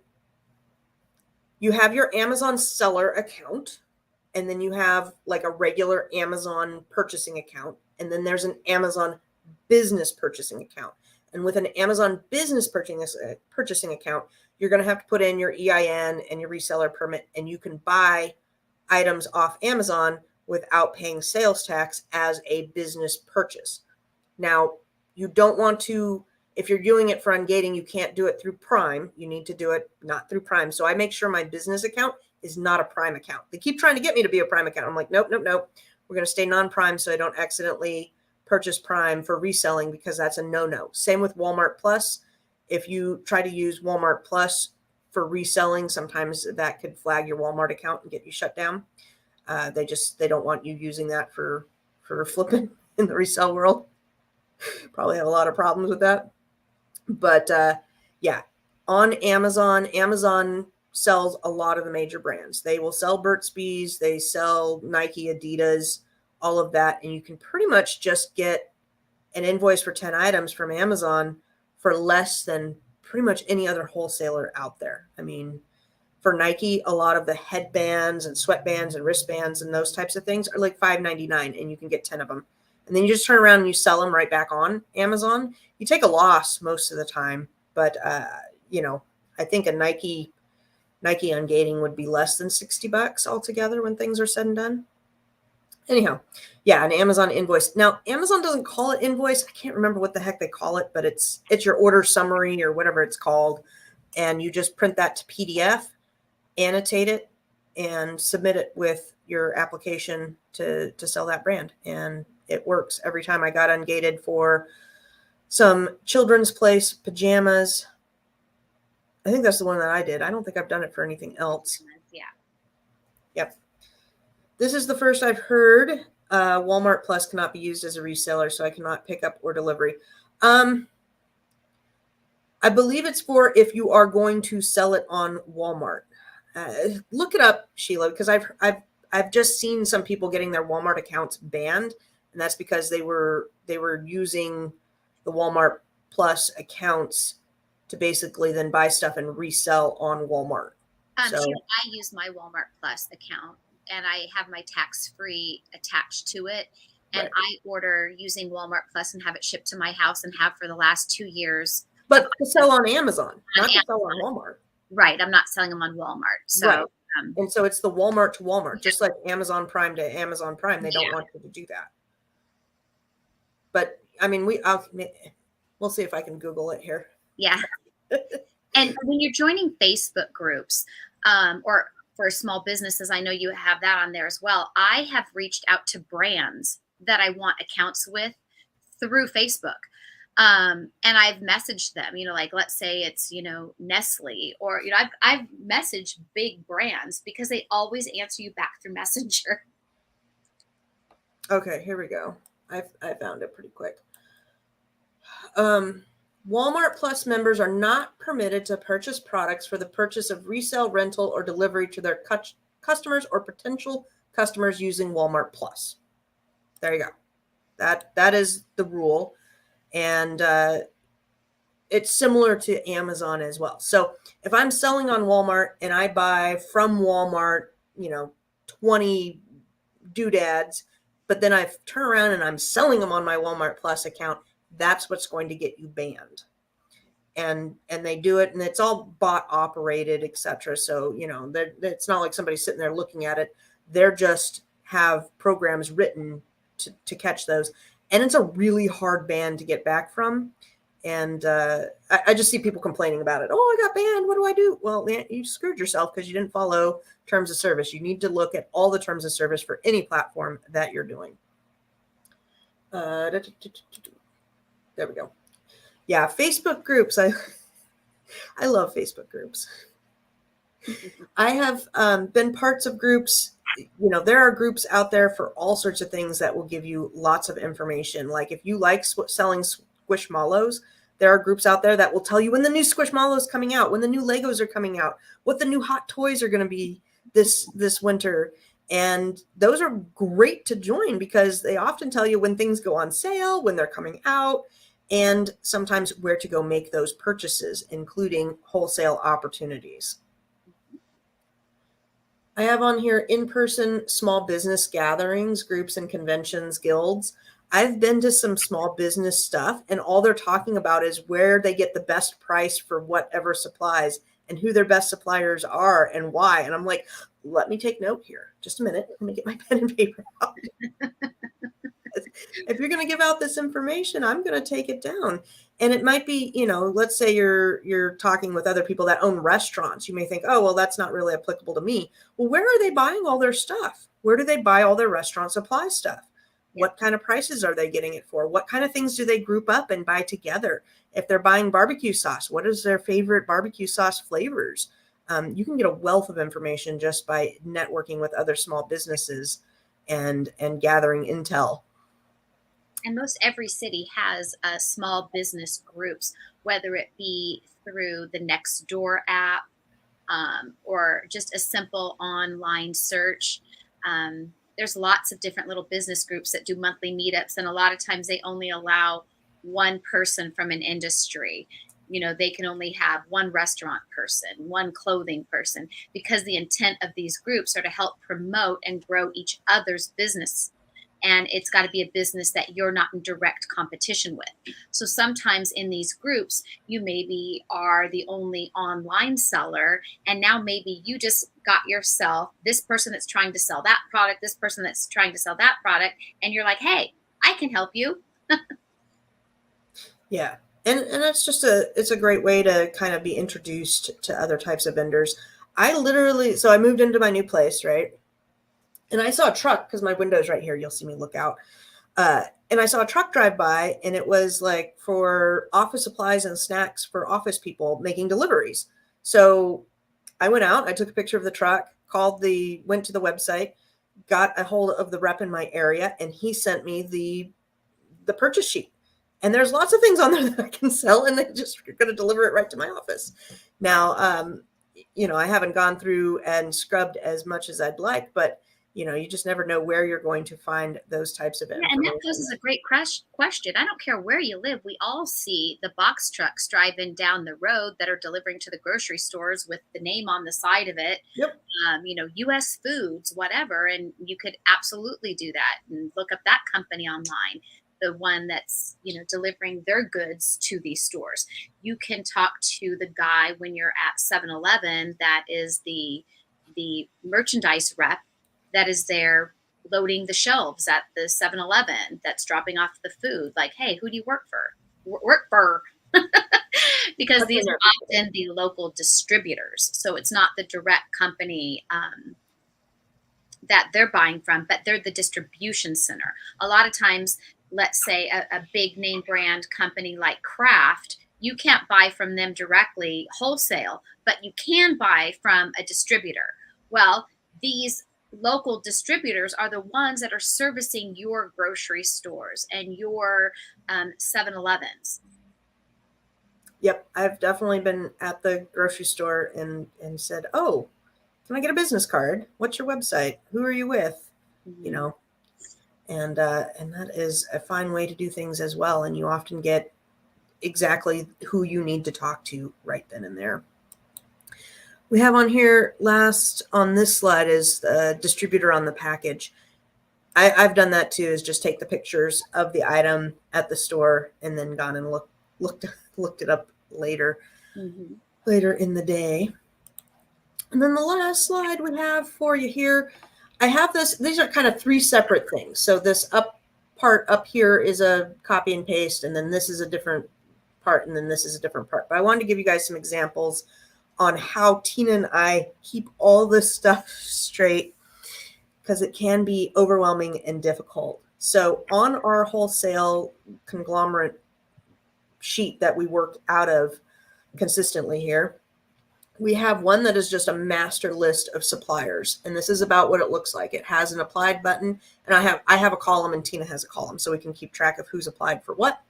S2: you have your Amazon seller account, and then you have like a regular Amazon purchasing account, and then there's an Amazon business purchasing account. And with an Amazon business purchasing account, you're going to have to put in your EIN and your reseller permit, and you can buy items off Amazon without paying sales tax as a business purchase. Now, you don't want to, if you're doing it for ungating, you can't do it through Prime. You need to do it not through Prime. So I make sure my business account is not a Prime account. They keep trying to get me to be a Prime account. I'm like, nope. We're going to stay non-Prime so I don't accidentally purchase Prime for reselling, because that's a no-no. Same with Walmart Plus. If you try to use Walmart Plus for reselling, sometimes that could flag your Walmart account and get you shut down. They don't want you using that for flipping in the resale world. Probably have a lot of problems with that. But yeah, on Amazon, Amazon sells a lot of the major brands. They will sell Burt's Bees, they sell Nike, Adidas, all of that. And you can pretty much just get an invoice for 10 items from Amazon for less than pretty much any other wholesaler out there. I mean, for Nike, a lot of the headbands and sweatbands and wristbands and those types of things are like $5.99, and you can get 10 of them. And then you just turn around and you sell them right back on Amazon. You take a loss most of the time, but I think a Nike ungating would be less than $60 altogether when things are said and done. Anyhow, yeah, an Amazon invoice. Now, Amazon doesn't call it invoice. I can't remember what the heck they call it, but it's your order summary or whatever it's called, and you just print that to PDF, annotate it, and submit it with your application to sell that brand. And it works every time. I got ungated for some Children's Place pajamas. I think that's the one that I did. I don't think I've done it for anything else.
S1: Yeah.
S2: Yep. This is the first I've heard. Walmart Plus cannot be used as a reseller, so I cannot pick up or delivery. I believe it's for if you are going to sell it on Walmart. Look it up, Sheila, because I've just seen some people getting their Walmart accounts banned, and that's because they were using the Walmart Plus accounts to basically then buy stuff and resell on Walmart.
S1: So I use my Walmart Plus account, and I have my tax-free attached to it. And right. I order using Walmart Plus and have it shipped to my house, and have for the last 2 years.
S2: But to sell on Amazon, not to sell on Walmart.
S1: Right. I'm not selling them on Walmart. So, right.
S2: And so it's the Walmart to Walmart, just like Amazon Prime to Amazon Prime. They don't want you to do that. But I mean, we'll see if I can Google it here.
S1: Yeah. And when you're joining Facebook groups, or for small businesses, I know you have that on there as well. I have reached out to brands that I want accounts with through Facebook. And I've messaged them, like, let's say it's, Nestle, or, I've messaged big brands because they always answer you back through Messenger.
S2: Okay, here we go. I found it pretty quick. Walmart Plus members are not permitted to purchase products for the purchase of resale, rental, or delivery to their customers or potential customers using Walmart Plus. There you go. That is the rule. And it's similar to Amazon as well. So if I'm selling on Walmart and I buy from Walmart, 20 doodads, but then I turn around and I'm selling them on my Walmart Plus account, that's what's going to get you banned. And they do it, and it's all bot operated, etc. So, it's not like somebody's sitting there looking at it. They're just have programs written to catch those. And it's a really hard ban to get back from. And I just see people complaining about it. Oh, I got banned. What do I do? Well, you screwed yourself because you didn't follow terms of service. You need to look at all the terms of service for any platform that you're doing. There we go. Yeah, Facebook groups. I love Facebook groups. I have been parts of groups. There are groups out there for all sorts of things that will give you lots of information. Like if you like selling Squishmallows, there are groups out there that will tell you when the new Squishmallows is coming out, when the new Legos are coming out, what the new hot toys are going to be this winter. And those are great to join because they often tell you when things go on sale, when they're coming out, and sometimes where to go make those purchases, including wholesale opportunities. I have on here in-person small business gatherings, groups and conventions, guilds. I've been to some small business stuff, and all they're talking about is where they get the best price for whatever supplies and who their best suppliers are and why. And I'm like, let me take note here. Just a minute. Let me get my pen and paper out. If you're going to give out this information, I'm going to take it down. And it might be, let's say you're talking with other people that own restaurants. You may think, oh, well, that's not really applicable to me. Well, where are they buying all their stuff? Where do they buy all their restaurant supply stuff? What kind of prices are they getting it for? What kind of things do they group up and buy together? If they're buying barbecue sauce, what is their favorite barbecue sauce flavors? You can get a wealth of information just by networking with other small businesses and gathering intel.
S1: And most every city has small business groups, whether it be through the Nextdoor app, or just a simple online search. There's lots of different little business groups that do monthly meetups, and a lot of times they only allow one person from an industry. They can only have one restaurant person, one clothing person, because the intent of these groups are to help promote and grow each other's business. And it's got to be a business that you're not in direct competition with. So sometimes in these groups, you maybe are the only online seller, and now maybe you just got yourself this person that's trying to sell that product, this person that's trying to sell that product, and you're like, hey, I can help you.
S2: Yeah. And that's just it's a great way to kind of be introduced to other types of vendors. So I moved into my new place, right? And I saw a truck because my window's right here. You'll see me look out. And I saw a truck drive by, and it was like for office supplies and snacks for office people making deliveries. So I went out, I took a picture of the truck, went to the website, got a hold of the rep in my area, and he sent me the purchase sheet. And there's lots of things on there that I can sell, and they just are going to deliver it right to my office. Now, I haven't gone through and scrubbed as much as I'd like, but you just never know where you're going to find those types of
S1: Yeah, and that
S2: information.
S1: poses a great question. I don't care where you live. We all see the box trucks driving down the road that are delivering to the grocery stores with the name on the side of it,
S2: Yep.
S1: U.S. Foods, whatever. And you could absolutely do that and look up that company online, the one that's, delivering their goods to these stores. You can talk to the guy when you're at 7-Eleven that is the merchandise rep that is there loading the shelves at the 7-Eleven, that's dropping off the food. Like, hey, who do you work for? Work for. Because these are often the local distributors. So it's not the direct company that they're buying from, but they're the distribution center. A lot of times, let's say a big name brand company like Kraft, you can't buy from them directly wholesale, but you can buy from a distributor. Well, these local distributors are the ones that are servicing your grocery stores and your 7-Elevens.
S2: Yep. I've definitely been at the grocery store and said, oh, can I get a business card? What's your website? Who are you with?
S1: Mm-hmm.
S2: And that is a fine way to do things as well. And you often get exactly who you need to talk to right then and there. We have on here last on this slide is the distributor on the package. I've done that too, is just take the pictures of the item at the store and then gone and looked it up later in the day. And then the last slide we have for you here, I have these are kind of three separate things. So this part up here is a copy and paste, and then this is a different part, and then this is a different part. But I wanted to give you guys some examples on how Tina and I keep all this stuff straight, because it can be overwhelming and difficult. So on our wholesale conglomerate sheet that we work out of consistently here, we have one that is just a master list of suppliers. And this is about what it looks like. It has an applied button, and I have a column and Tina has a column, so we can keep track of who's applied for what.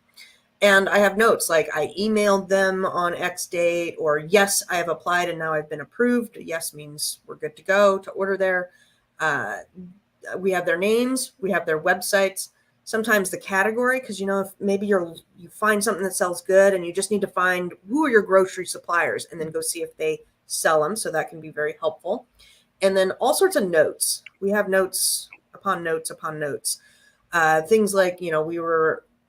S2: And I have notes like I emailed them on X date, or yes, I have applied and now I've been approved. Yes means we're good to go to order there. We have their names, we have their websites, sometimes the category, because if maybe you find something that sells good and you just need to find who are your grocery suppliers and then go see if they sell them. So that can be very helpful. And then all sorts of notes. We have notes upon notes upon notes. Things like,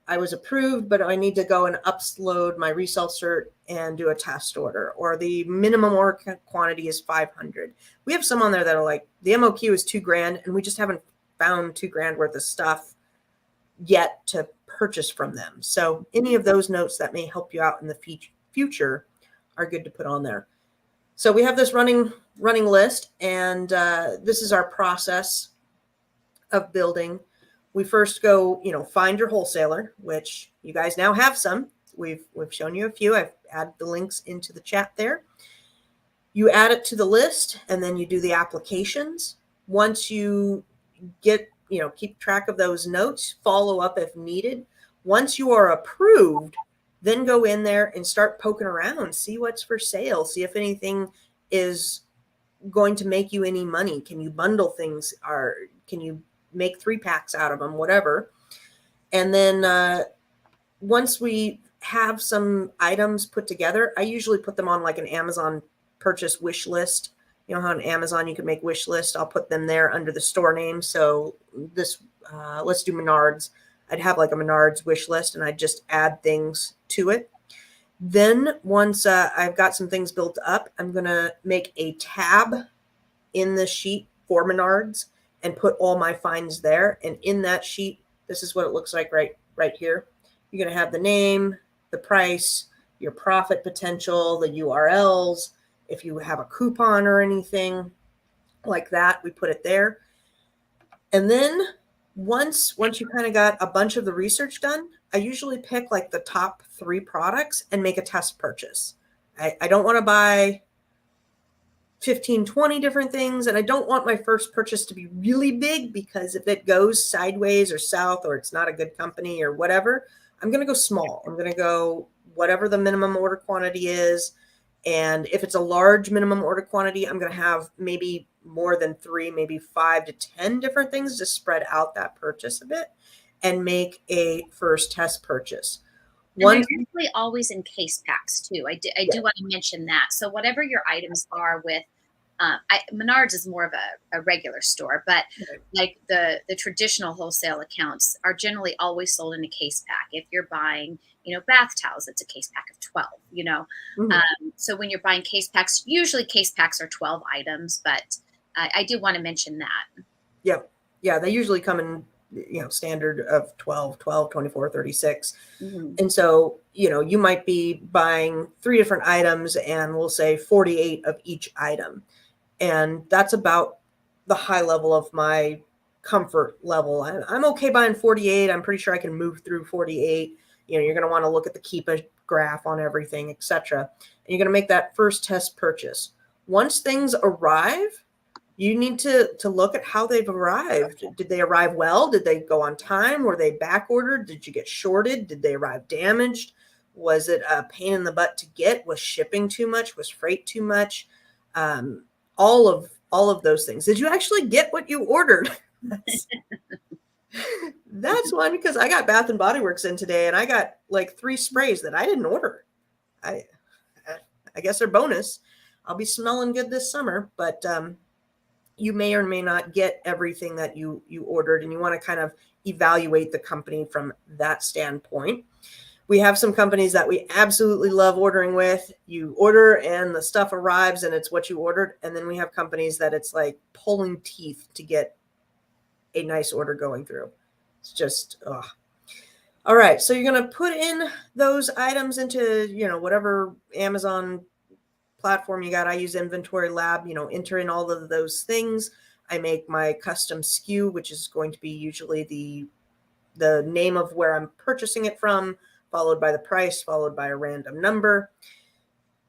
S2: I was approved, but I need to go and upload my resale cert and do a test order, or the minimum order quantity is 500. We have some on there that are like the MOQ is $2,000 and we just haven't found $2,000 worth of stuff yet to purchase from them. So any of those notes that may help you out in the future are good to put on there. So we have this running list, and this is our process of building. We first go, find your wholesaler, which you guys now have some. We've shown you a few. I've added the links into the chat there. You add it to the list, and then you do the applications. Once you get, keep track of those notes, follow up if needed. Once you are approved, then go in there and start poking around, see what's for sale, see if anything is going to make you any money. Can you bundle things, or can you make 3-packs out of them, whatever. And then once we have some items put together, I usually put them on like an Amazon purchase wish list. You know how on Amazon you can make wish list? I'll put them there under the store name. So let's do Menards. I'd have like a Menards wish list, and I'd just add things to it. Then once I've got some things built up, I'm going to make a tab in the sheet for Menards and put all my finds there. And in that sheet, this is what it looks like right here. You're going to have the name, the price, your profit potential, the URLs. If you have a coupon or anything like that, we put it there. And then once you kind of got a bunch of the research done, I usually pick like the top 3 products and make a test purchase. I don't want to buy 15, 20 different things. And I don't want my first purchase to be really big, because if it goes sideways or south, or it's not a good company or whatever, I'm going to go small. I'm going to go whatever the minimum order quantity is. And if it's a large minimum order quantity, I'm going to have maybe more than 3, maybe 5 to 10 different things to spread out that purchase a bit and make a first test purchase.
S1: And they're usually always in case packs too. I do want to mention that. So whatever your items are with, Menards is more of a regular store, but like the traditional wholesale accounts are generally always sold in a case pack. If you're buying, bath towels, it's a case pack of 12, So when you're buying case packs, usually case packs are 12 items, but I do want to mention that.
S2: Yep. Yeah. They usually come in, standard of 12, 24, 36. Mm-hmm. And so, you might be buying 3 different items, and we'll say 48 of each item. And that's about the high level of my comfort level. I'm okay buying 48. I'm pretty sure I can move through 48. You're going to want to look at the Keepa graph on everything, etc. And you're going to make that first test purchase. Once things arrive, you need to look at how they've arrived. Did they arrive well? Did they go on time? Were they back ordered? Did you get shorted? Did they arrive damaged? Was it a pain in the butt to get? Was shipping too much? Was freight too much? All of those things. Did you actually get what you ordered? That's one, because I got Bath and Body Works in today, and I got like 3 sprays that I didn't order. I guess they're bonus. I'll be smelling good this summer, but you may or may not get everything that you ordered, and you want to kind of evaluate the company from that standpoint. We have some companies that we absolutely love ordering with. You order and the stuff arrives and it's what you ordered. And then we have companies that it's like pulling teeth to get a nice order going through. It's just, ugh. All right. So you're going to put in those items into, whatever Amazon platform you got. I use Inventory Lab, enter in all of those things. I make my custom SKU, which is going to be usually the name of where I'm purchasing it from, followed by the price, followed by a random number.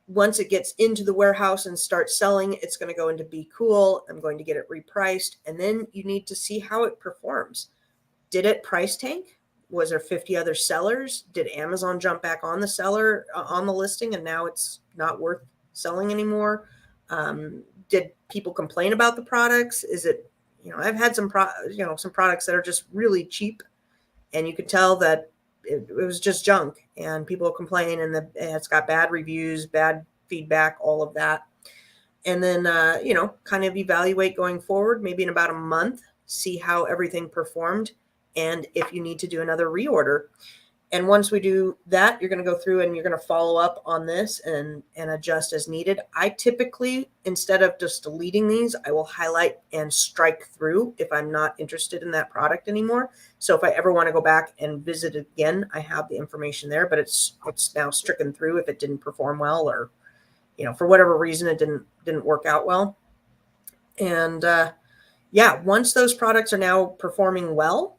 S2: Once it gets into the warehouse and starts selling, it's going to go into Be Cool. I'm going to get it repriced. And then you need to see how it performs. Did it price tank? Was there 50 other sellers? Did Amazon jump back on the seller on the listing, and now it's not worth selling anymore? Did people complain about the products? Is it, I've had some products that are just really cheap, and you could tell that it was just junk, and people complain, and it's got bad reviews, bad feedback, all of that. And then, kind of evaluate going forward, maybe in about a month, see how everything performed, and if you need to do another reorder. And once we do that, you're going to go through and you're going to follow up on this and adjust as needed. I typically, instead of just deleting these, I will highlight and strike through if I'm not interested in that product anymore. So if I ever want to go back and visit it again, I have the information there, but it's now stricken through if it didn't perform well, or, for whatever reason, it didn't work out well. And once those products are now performing well,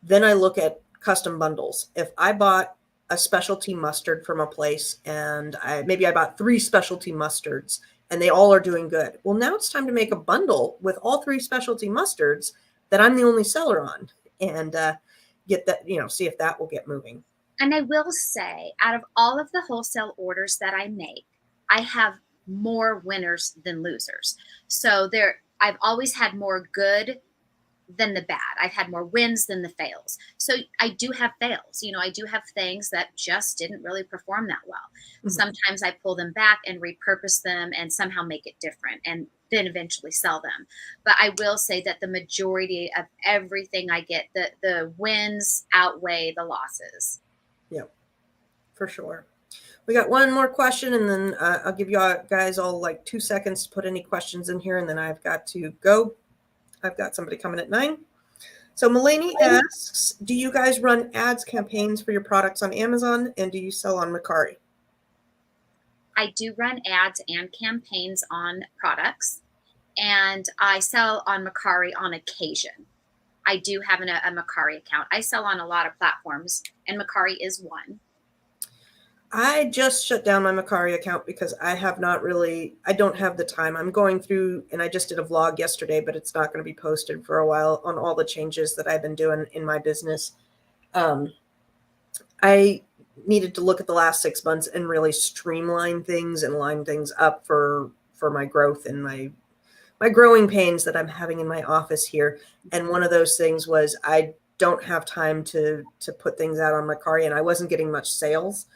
S2: then I look at custom bundles. If I bought a specialty mustard from a place, and I bought 3 specialty mustards and they all are doing good. Well, now it's time to make a bundle with all 3 specialty mustards that I'm the only seller on, and get that, see if that will get moving.
S1: And I will say, out of all of the wholesale orders that I make, I have more winners than losers. So I've always had more good than the bad. I've had more wins than the fails. So I do have fails. I do have things that just didn't really perform that well.
S2: Mhm.
S1: Sometimes I pull them back and repurpose them and somehow make it different and then eventually sell them. But I will say that the majority of everything I get, the wins outweigh the losses.
S2: Yep, for sure. We got one more question, and then I'll give you guys all like 2 seconds to put any questions in here, and then I've got to go. I've got somebody coming at 9. So Mulaney asks, do you guys run ads campaigns for your products on Amazon, and do you sell on Mercari?
S1: I do run ads and campaigns on products, and I sell on Mercari on occasion. I do have a Mercari account. I sell on a lot of platforms, and Mercari is one.
S2: I just shut down my Mercari account because I don't have the time. I'm going through, and I just did a vlog yesterday, but it's not going to be posted for a while, on all the changes that I've been doing in my business. I needed to look at the last 6 months and really streamline things and line things up for my growth and my growing pains that I'm having in my office here. And one of those things was I don't have time to put things out on Mercari, and I wasn't getting much sales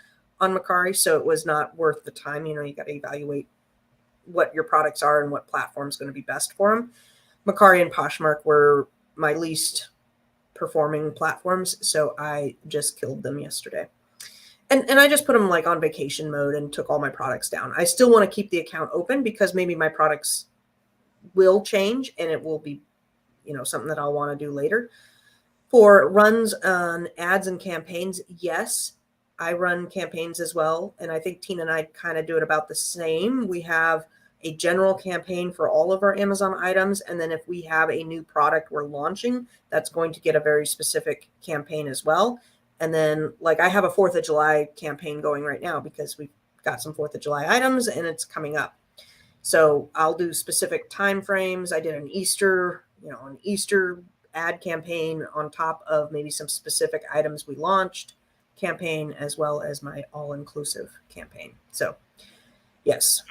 S2: on Mercari, so it was not worth the time. You got to evaluate what your products are and what platform is going to be best for them. Mercari and Poshmark were my least performing platforms, so I just killed them yesterday. And I just put them like on vacation mode and took all my products down. I still want to keep the account open because maybe my products will change and it will be, something that I'll want to do later. For runs on ads and campaigns, yes, I run campaigns as well. And I think Tina and I kind of do it about the same. We have a general campaign for all of our Amazon items. And then if we have a new product we're launching, that's going to get a very specific campaign as well. And then like I have a 4th of July campaign going right now because we've got some 4th of July items and it's coming up. So I'll do specific time frames. I did an Easter ad campaign on top of maybe some specific items we launched campaign, as well as my all-inclusive campaign. So yes.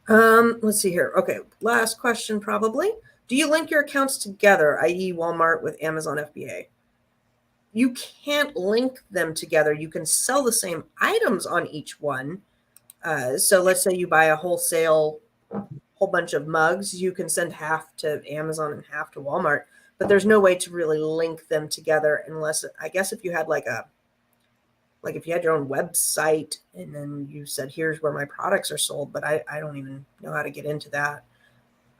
S2: Let's see here. Okay. Last question probably. Do you link your accounts together, i.e. Walmart with Amazon FBA? You can't link them together. You can sell the same items on each one. So let's say you buy a whole bunch of mugs, you can send half to Amazon and half to Walmart, but there's no way to really link them together unless, I guess, if you had if you had your own website and then you said, here's where my products are sold, but I don't even know how to get into that.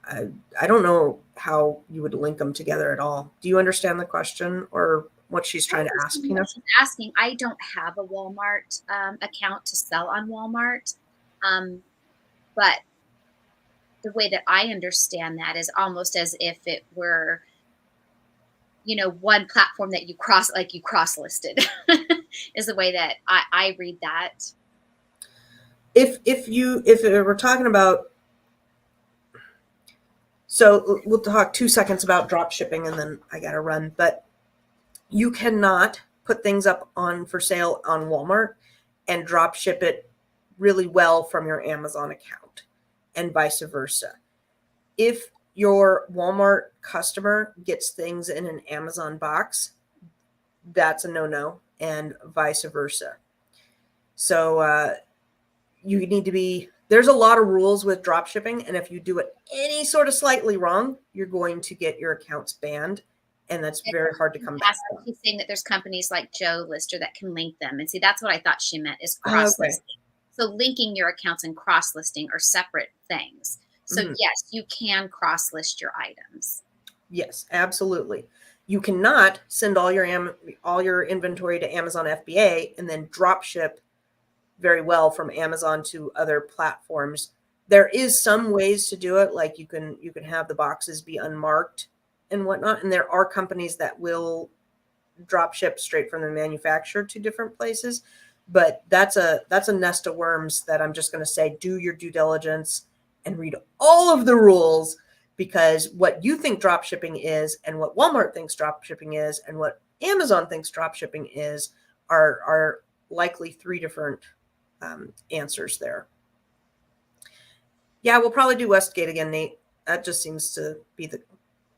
S2: I don't know how you would link them together at all. Do you understand the question or what she's trying to ask?
S1: She's asking, I don't have a Walmart account to sell on Walmart, but the way that I understand that is almost as if it were, one platform that you cross listed is the way that I read that.
S2: If we're talking about, so we'll talk 2 seconds about drop shipping and then I got to run, but you cannot put things up for sale on Walmart and drop ship it really well from your Amazon account and vice versa. If your Walmart customer gets things in an Amazon box, that's a no-no, and vice versa. So you need to there's a lot of rules with drop shipping, and if you do it any sort of slightly wrong, you're going to get your accounts banned, and that's very hard to come back from.
S1: She's saying that there's companies like Joe Lister that can link them, and see, that's what I thought she meant is cross-listing. Okay. So linking your accounts and cross-listing are separate things. So yes, you can cross-list your items.
S2: Yes, absolutely. You cannot send all your inventory to Amazon FBA and then drop ship very well from Amazon to other platforms. There is some ways to do it, like you can have the boxes be unmarked and whatnot, and there are companies that will drop ship straight from the manufacturer to different places. But that's a nest of worms that I'm just going to say, do your due diligence and read all of the rules because what you think drop shipping is and what Walmart thinks drop shipping is and what Amazon thinks drop shipping is are likely three different answers there. Yeah, we'll probably do Westgate again, Nate. That just seems to be the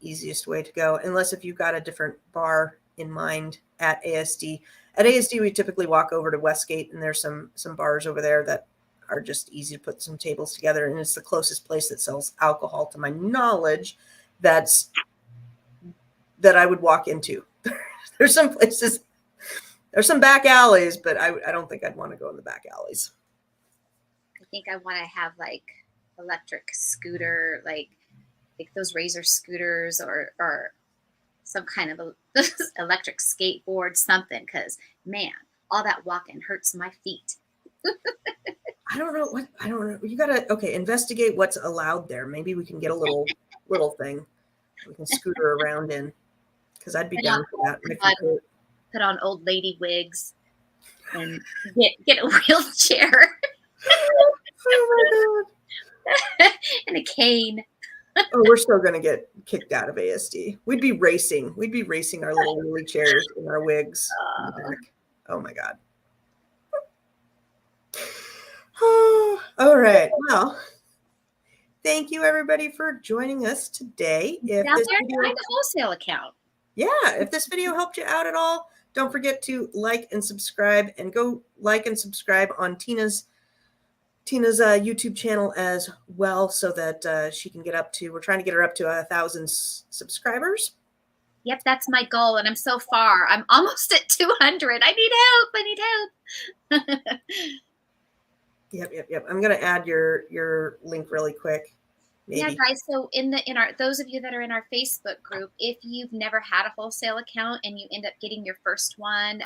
S2: easiest way to go, unless if you've got a different bar in mind at ASD. At ASD, we typically walk over to Westgate, and there's some bars over there that are just easy to put some tables together, and it's the closest place that sells alcohol, to my knowledge, that I would walk into. There's some places, there's some back alleys, but I don't think I'd want to go in the back alleys.
S1: I think I want to have like electric scooter, like those Razor scooters or some kind of electric skateboard, something, because man, all that walking hurts my feet.
S2: I don't know. You gotta investigate what's allowed there. Maybe we can get a little thing we can scooter around in, because I'd be down for that.
S1: Put on old lady wigs and get a wheelchair.
S2: Oh my god.
S1: And a cane.
S2: Oh, we're still gonna get kicked out of ASD. We'd be racing our little wheelie chairs and our wigs in the back. Oh my god. Oh, all right. Well, thank you everybody for joining us today.
S1: If this video, find a wholesale account.
S2: Yeah, if this video helped you out at all, don't forget to like and subscribe, and go like and subscribe on Tina's YouTube channel as well, so that she can get up to, we're trying to get her up to 1,000 subscribers.
S1: Yep, that's my goal, and I'm so far. I'm almost at 200. I need help.
S2: Yep. I'm gonna add your link really quick. Maybe.
S1: Yeah, guys. So in our those of you that are in our Facebook group, if you've never had a wholesale account and you end up getting your first one,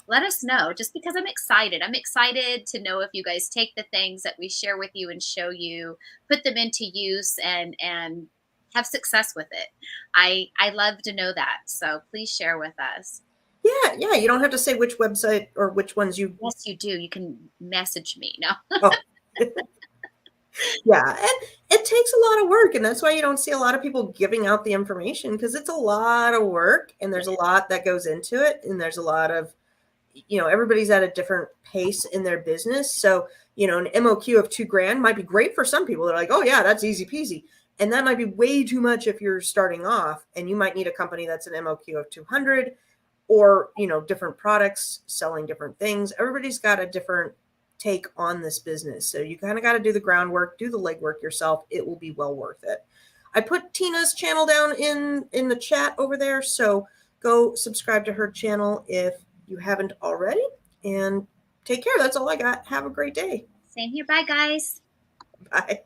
S1: let us know. Just because I'm excited. I'm excited to know if you guys take the things that we share with you and show you, put them into use, and have success with it. I love to know that. So please share with us.
S2: Yeah. You don't have to say which website or which ones you.
S1: Yes, you do. You can message me. No.
S2: Oh. Yeah, and it takes a lot of work, and that's why you don't see a lot of people giving out the information, because it's a lot of work, and there's a lot that goes into it, and there's a lot of, everybody's at a different pace in their business. So, an MOQ of $2,000 might be great for some people. They're like, oh yeah, that's easy peasy. And that might be way too much if you're starting off, and you might need a company that's an MOQ of 200, or, different products selling different things. Everybody's got a different take on this business. So you kind of got to do the groundwork, do the legwork yourself. It will be well worth it. I put Tina's channel down in the chat over there. So go subscribe to her channel if you haven't already, and take care. That's all I got. Have a great day.
S1: Same here. Bye, guys.
S2: Bye.